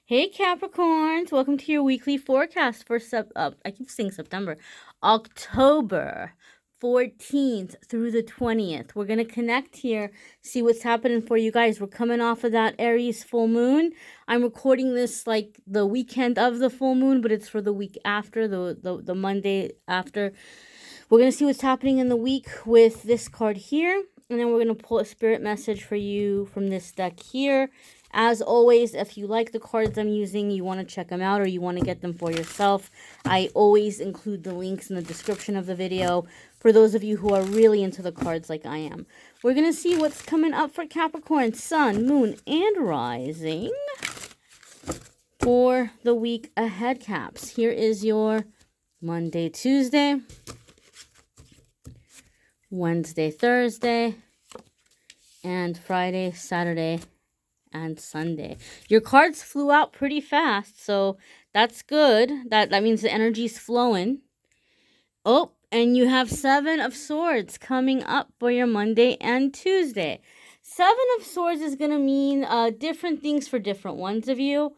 Hey Capricorns, welcome to your weekly forecast for I keep saying September, October 14th through the 20th. We're going to connect here, see what's happening for you guys. We're coming off of that Aries full moon. I'm recording this like the weekend of the full moon, but it's for the week after, the Monday after. We're going to see what's happening in the week with this card here, and then we're going to pull a spirit message for you from this deck here. As always, if you like the cards I'm using, you want to check them out or you want to get them for yourself, I always include the links in the description of the video for those of you who are really into the cards like I am. We're going to see what's coming up for Capricorn, Sun, Moon, and Rising for the week ahead, Caps. Here is your Monday, Tuesday, Wednesday, Thursday, and Friday, Saturday, and Sunday. Your cards flew out pretty fast, so that's good. That means the energy's flowing. Oh, and you have Seven of Swords coming up for your Monday and Tuesday. Seven of Swords is going to mean different things for different ones of you,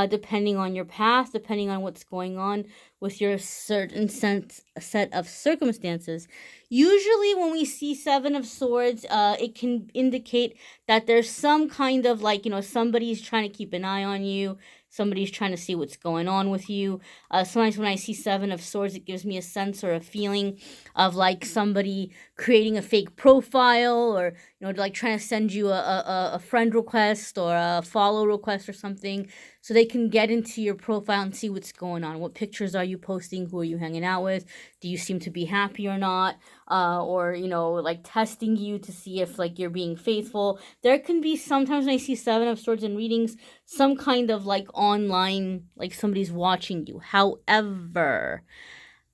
depending on your path, depending on what's going on with your certain set of circumstances. Usually when we see Seven of Swords, it can indicate that there's some kind of like, somebody's trying to keep an eye on you. Somebody's trying to see what's going on with you. Sometimes when I see Seven of Swords, it gives me a sense or a feeling of like somebody creating a fake profile or, like trying to send you a friend request or a follow request or something so they can get into your profile and see what's going on. What pictures are you posting? Who are you hanging out with? Do you seem to be happy or not? Or, like testing you to see if like you're being faithful. There can be sometimes when I see Seven of Swords in readings, some kind of like online, like somebody's watching you. However,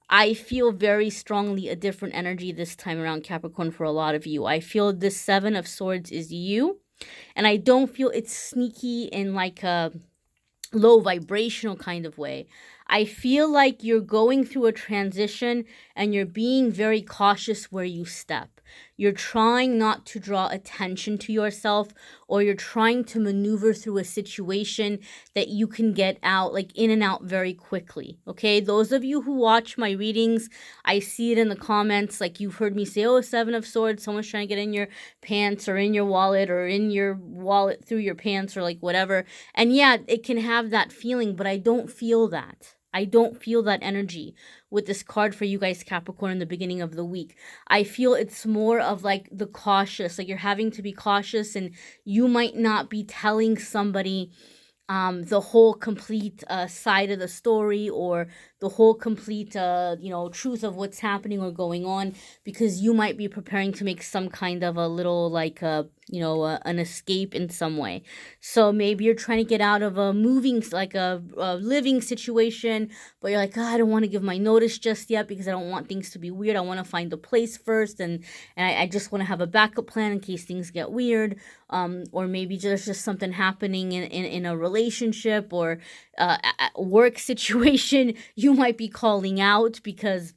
I feel very strongly a different energy this time around, Capricorn, for a lot of you. I feel this Seven of Swords is you, and I don't feel it's sneaky in like a low vibrational kind of way. I feel like you're going through a transition and you're being very cautious where you step. You're trying not to draw attention to yourself, or you're trying to maneuver through a situation that you can get out, like in and out very quickly. Okay, those of you who watch my readings, I see it in the comments, like you've heard me say, oh, Seven of Swords, someone's trying to get in your pants or in your wallet or in your wallet through your pants or like whatever. And yeah, it can have that feeling, but I don't feel that. I don't feel that energy with this card for you guys, Capricorn, in the beginning of the week. I feel it's more of like the cautious, like you're having to be cautious and you might not be telling somebody the whole complete side of the story or the whole complete, truth of what's happening or going on, because you might be preparing to make some kind of a little like, an escape in some way. So maybe you're trying to get out of a moving, like a living situation, but you're like, oh, I don't want to give my notice just yet because I don't want things to be weird. I want to find a place first, and I just want to have a backup plan in case things get weird. Or maybe there's just something happening in a relationship or a work situation. You might be calling out because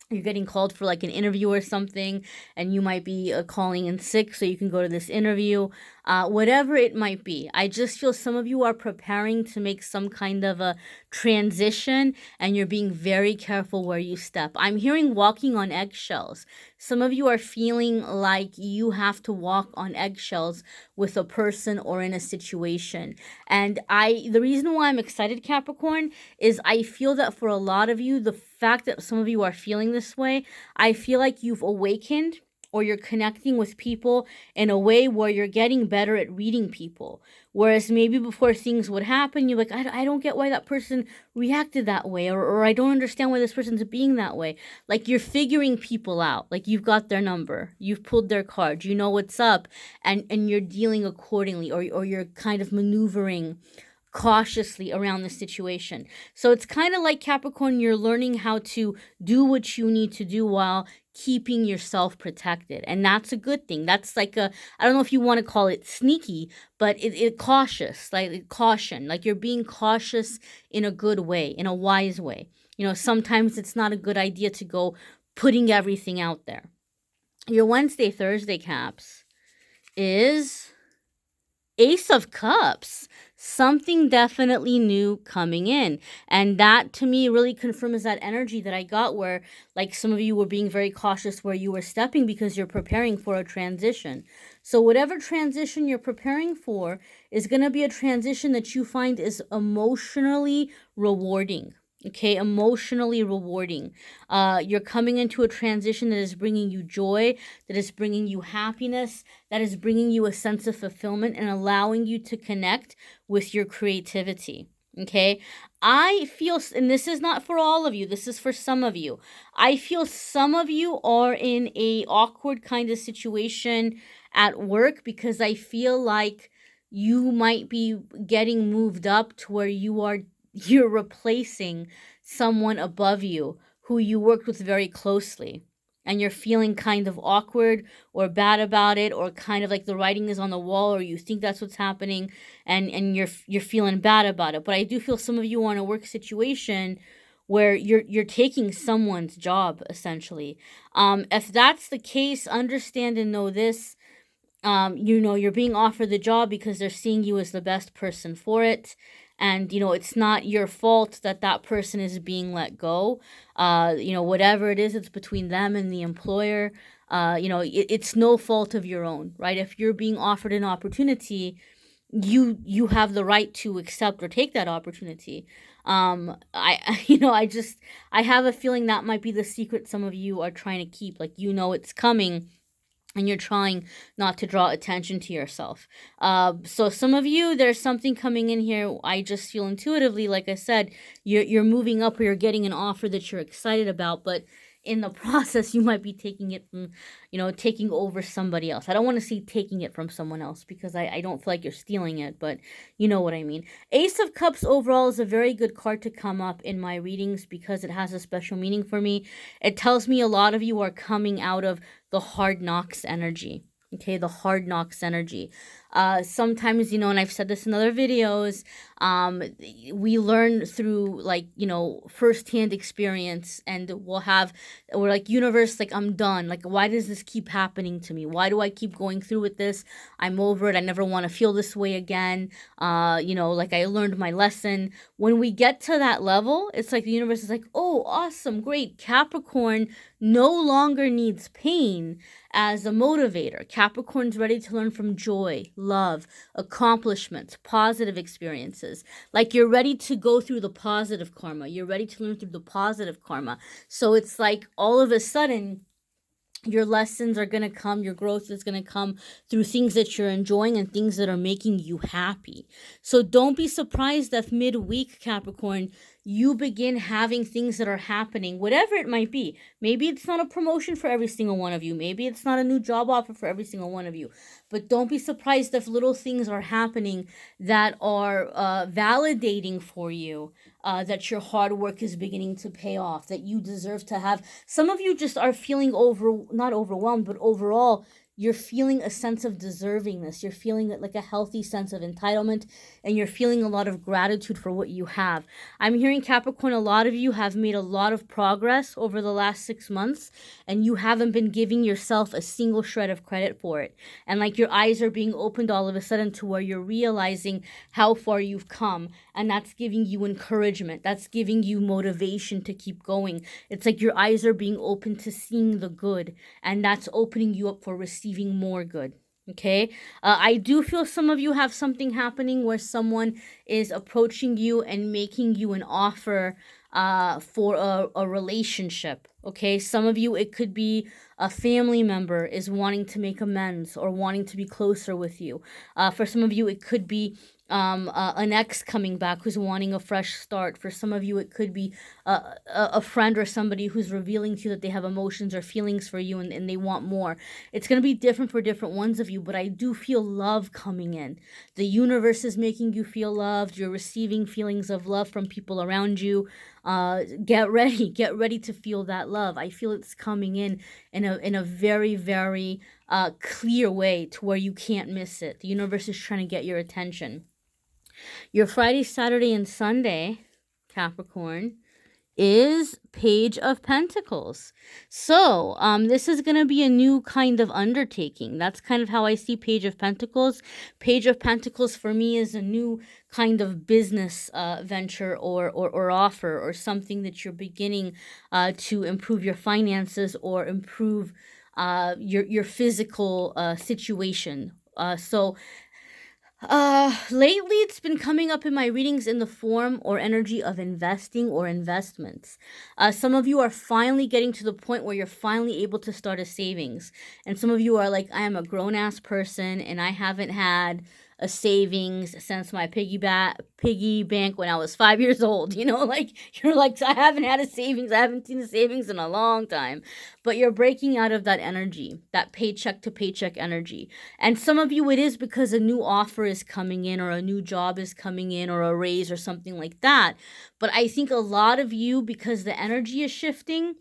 you're getting called for like an interview or something, and you might be calling in sick so you can go to this interview. Whatever it might be, I just feel some of you are preparing to make some kind of a transition and you're being very careful where you step. I'm hearing walking on eggshells. Some of you are feeling like you have to walk on eggshells with a person or in a situation. And the reason why I'm excited, Capricorn, is I feel that for a lot of you, the fact that some of you are feeling this way, I feel like you've awakened or you're connecting with people in a way where you're getting better at reading people. Whereas maybe before things would happen, you're like, I don't get why that person reacted that way, or I don't understand why this person's being that way. Like you're figuring people out. Like you've got their number, you've pulled their card, you know what's up, and you're dealing accordingly, or you're kind of maneuvering cautiously around the situation. So it's kind of like, Capricorn, you're learning how to do what you need to do while keeping yourself protected. And that's a good thing. That's like I don't know if you want to call it sneaky, but it cautious, like caution, like you're being cautious in a good way, in a wise way. Sometimes it's not a good idea to go putting everything out there. Your Wednesday, Thursday, Caps, is Ace of Cups. something definitely new coming in. And that to me really confirms that energy that I got, where like some of you were being very cautious where you were stepping because you're preparing for a transition. So whatever transition you're preparing for is going to be a transition that you find is emotionally rewarding. Okay, emotionally rewarding. You're coming into a transition that is bringing you joy, that is bringing you happiness, that is bringing you a sense of fulfillment and allowing you to connect with your creativity. Okay, I feel, and this is not for all of you, this is for some of you. I feel some of you are in a awkward kind of situation at work, because I feel like you might be getting moved up to where you're replacing someone above you who you worked with very closely, and you're feeling kind of awkward or bad about it, or kind of like the writing is on the wall, or you think that's what's happening, and you're feeling bad about it. But I do feel some of you are in a work situation where you're taking someone's job essentially. If that's the case, understand and know this. You're being offered the job because they're seeing you as the best person for it. And, it's not your fault that that person is being let go. Whatever it is, it's between them and the employer. It's no fault of your own, right? If you're being offered an opportunity, you have the right to accept or take that opportunity. I have a feeling that might be the secret some of you are trying to keep. Like, it's coming, and you're trying not to draw attention to yourself. So some of you, there's something coming in here. I just feel intuitively, like I said, you're moving up, or you're getting an offer that you're excited about, but in the process, you might be taking it from, taking over somebody else. I don't want to say taking it from someone else, because I don't feel like you're stealing it, but you know what I mean. Ace of Cups overall is a very good card to come up in my readings because it has a special meaning for me. It tells me a lot of you are coming out of the hard knocks energy. Okay, the hard knocks energy. Sometimes, and I've said this in other videos, we learn through firsthand experience, and we're like, universe, like, I'm done. Like, why does this keep happening to me? Why do I keep going through with this? I'm over it. I never want to feel this way again. Like, I learned my lesson. When we get to that level, it's like the universe is like, oh, awesome, great. Capricorn no longer needs pain as a motivator. Capricorn's ready to learn from joy, love, accomplishments, positive experiences. Like, you're ready to go through the positive karma. You're ready to learn through the positive karma. So it's like all of a sudden, your lessons are going to come, your growth is going to come through things that you're enjoying and things that are making you happy. So don't be surprised if midweek, Capricorn, you begin having things that are happening, whatever it might be. Maybe it's not a promotion for every single one of you. Maybe it's not a new job offer for every single one of you. But don't be surprised if little things are happening that are validating for you, that your hard work is beginning to pay off, that you deserve to have. Some of you just are feeling not overwhelmed, but overall, you're feeling a sense of deservingness. You're feeling like a healthy sense of entitlement, and you're feeling a lot of gratitude for what you have. I'm hearing, Capricorn, a lot of you have made a lot of progress over the last 6 months, and you haven't been giving yourself a single shred of credit for it. And like, your eyes are being opened all of a sudden to where you're realizing how far you've come, and that's giving you encouragement. That's giving you motivation to keep going. It's like your eyes are being open to seeing the good, and that's opening you up for receiving more good. Okay, I do feel some of you have something happening where someone is approaching you and making you an offer for a relationship. Okay, some of you, it could be a family member is wanting to make amends or wanting to be closer with you. For some of you, it could be an ex coming back who's wanting a fresh start. For some of you, it could be a friend or somebody who's revealing to you that they have emotions or feelings for you, and they want more. It's going to be different for different ones of you, but I do feel love coming in. The universe is making you feel loved. You're receiving feelings of love from people around you. Get ready to feel that love. I feel it's coming in a very, very clear way to where you can't miss it. The universe is trying to get your attention. Your Friday, Saturday, and Sunday, Capricorn, is Page of Pentacles. So this is going to be a new kind of undertaking. That's kind of how I see Page of Pentacles. Page of Pentacles for me is a new kind of business venture or offer, or something that you're beginning to improve your finances or improve your physical situation. Lately it's been coming up in my readings in the form or energy of investing or investments. Some of you are finally getting to the point where you're finally able to start a savings. And some of you are like, I am a grown-ass person and I haven't had a savings since my piggy bank when I was 5 years old. You know, like, you're like, I haven't had a savings. I haven't seen a savings in a long time. But you're breaking out of that energy, that paycheck to paycheck energy. And some of you, it is because a new offer is coming in, or a new job is coming in, or a raise or something like that. But I think a lot of you, because the energy is shifting,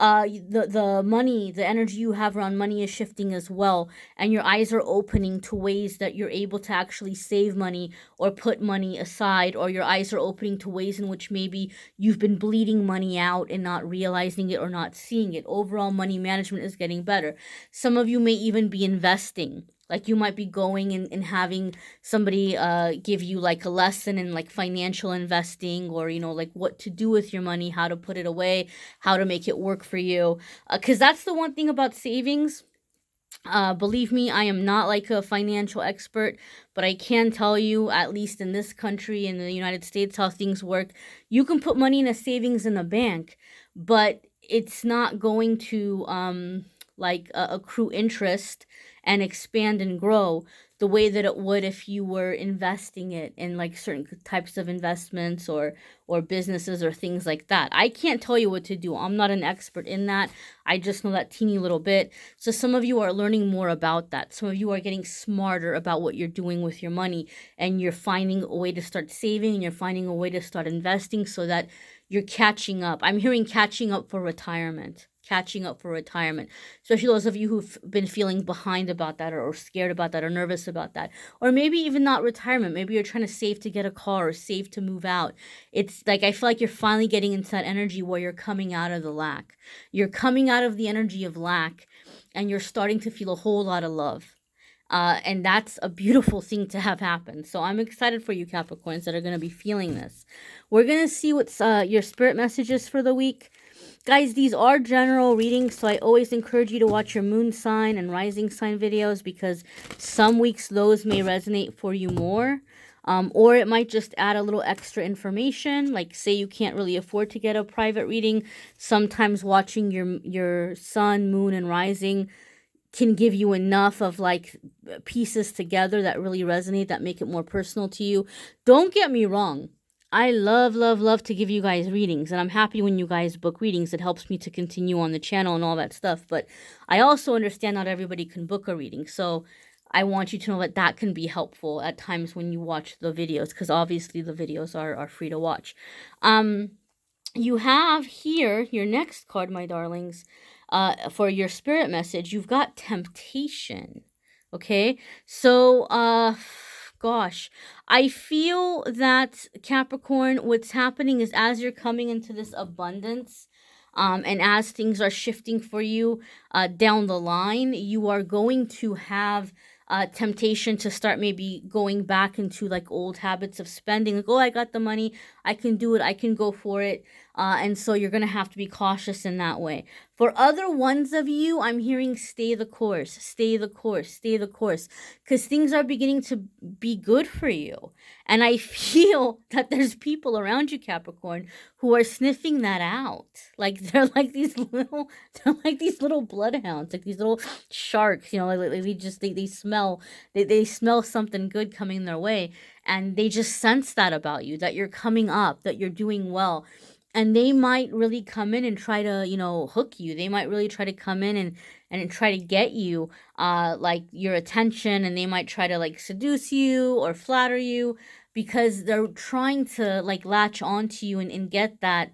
the money, the energy you have around money is shifting as well, and your eyes are opening to ways that you're able to actually save money or put money aside, or your eyes are opening to ways in which maybe you've been bleeding money out and not realizing it or not seeing it. Overall money management is getting better. Some of you may even be investing. Like, you might be going and having somebody give you like a lesson in like financial investing, or, you know, like what to do with your money, how to put it away, how to make it work for you. Because that's the one thing about savings. Believe me, I am not like a financial expert, but I can tell you, at least in this country, in the United States, how things work. You can put money in a savings in a bank, but it's not going to accrue interest and expand and grow the way that it would if you were investing it in like certain types of investments or businesses or things like that. I can't tell you what to do. I'm not an expert in that. I just know that teeny little bit. So some of you are learning more about that. Some of you are getting smarter about what you're doing with your money, and you're finding a way to start saving, and you're finding a way to start investing so that you're catching up. I'm hearing catching up for retirement. Catching up for retirement, especially those of you who've been feeling behind about that, or scared about that, or nervous about that, or maybe even not retirement. Maybe you're trying to save to get a car or save to move out. It's like, I feel like you're finally getting into that energy where you're coming out of the lack. You're coming out of the energy of lack, and you're starting to feel a whole lot of love. And that's a beautiful thing to have happen. So I'm excited for you Capricorns that are going to be feeling this. We're going to see what's your spirit messages for the week. Guys, these are general readings, so I always encourage you to watch your moon sign and rising sign videos, because some weeks those may resonate for you more. Or it might just add a little extra information. Like, say you can't really afford to get a private reading. Sometimes watching your sun, moon, and rising can give you enough of like pieces together that really resonate, that make it more personal to you. Don't get me wrong. I love, love, love to give you guys readings, and I'm happy when you guys book readings. It helps me to continue on the channel and all that stuff. But I also understand not everybody can book a reading. So I want you to know that that can be helpful at times when you watch the videos, because obviously the videos are free to watch. You have here your next card, my darlings, for your spirit message. You've got temptation. Okay, so gosh, I feel that Capricorn, what's happening is, as you're coming into this abundance, and as things are shifting for you down the line, you are going to have temptation to start maybe going back into like old habits of spending. Like, oh, I got the money, I can do it, I can go for it. And so you're going to have to be cautious in that way. For other ones of you, I'm hearing stay the course, stay the course, stay the course, because things are beginning to be good for you. And I feel that there's people around you, Capricorn, who are sniffing that out. Like, they're like these little bloodhounds, like these little sharks, you know, like they smell something good coming their way, and they just sense that about you, that you're coming up, that you're doing well. And they might really come in and try to, you know, hook you. They might really try to come in and try to get you, like, your attention. And they might try to, like, seduce you or flatter you, because they're trying to, like, latch onto you and get that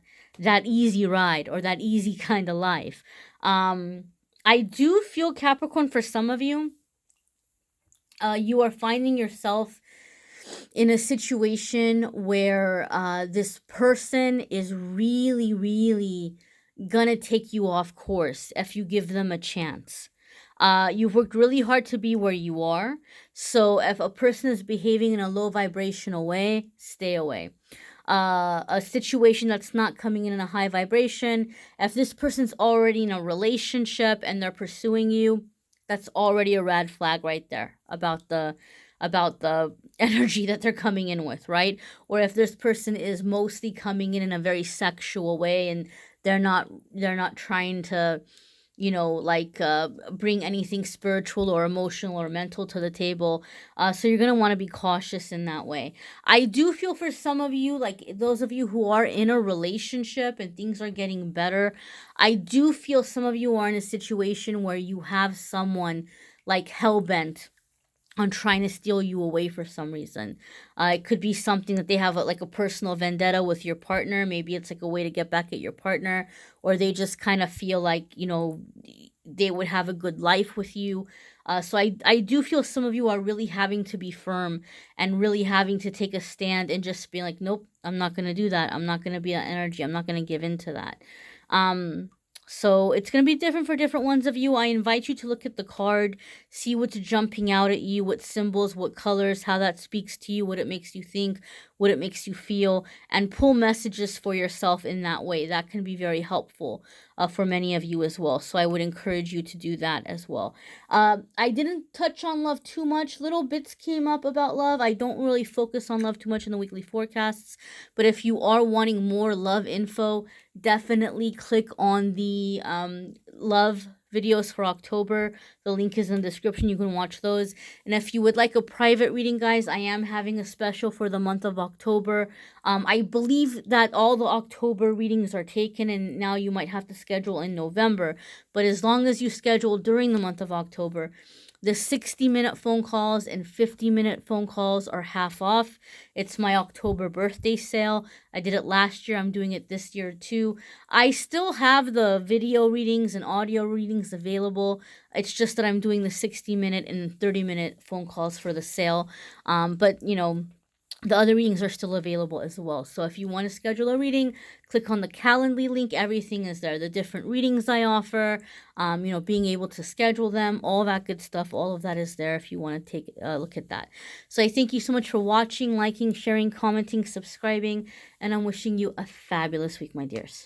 easy ride, or that easy kind of life. I do feel, Capricorn, for some of you, you are finding yourself in a situation where this person is really, really gonna take you off course if you give them a chance. You've worked really hard to be where you are. So if a person is behaving in a low vibrational way, stay away. A situation that's not coming in a high vibration, if this person's already in a relationship and they're pursuing you, that's already a red flag right there about the energy that they're coming in with, right? Or if this person is mostly coming in a very sexual way and they're not trying to, like, bring anything spiritual or emotional or mental to the table. So you're going to want to be cautious in that way. I do feel for some of you, like those of you who are in a relationship and things are getting better, I do feel some of you are in a situation where you have someone like hell-bent on trying to steal you away for some reason. It could be something that they have like a personal vendetta with your partner. Maybe it's like a way to get back at your partner, or they just kind of feel like, they would have a good life with you. So I do feel some of you are really having to be firm and really having to take a stand and just be like, nope, I'm not going to do that. I'm not going to be that energy. I'm not going to give in to that. So it's going to be different for different ones of you. I invite you to look at the card, see what's jumping out at you, what symbols, what colors, how that speaks to you, what it makes you think, what it makes you feel, and pull messages for yourself in that way. That can be very helpful for many of you as well. So I would encourage you to do that as well. I didn't touch on love too much. Little bits came up about love. I don't really focus on love too much in the weekly forecasts. But if you are wanting more love info, definitely click on the love videos for October. The link is in the description. You can watch those. And if you would like a private reading, guys, I am having a special for the month of October. I believe that all the October readings are taken, and now you might have to schedule in November. But as long as you schedule during the month of October, the 60-minute phone calls and 50-minute phone calls are half off. It's my October birthday sale. I did it last year. I'm doing it this year too. I still have the video readings and audio readings available. It's just that I'm doing the 60-minute and 30-minute phone calls for the sale. But, the other readings are still available as well. So if you want to schedule a reading, click on the Calendly link. Everything is there. The different readings I offer, being able to schedule them, all that good stuff. All of that is there if you want to take a look at that. So I thank you so much for watching, liking, sharing, commenting, subscribing, and I'm wishing you a fabulous week, my dears.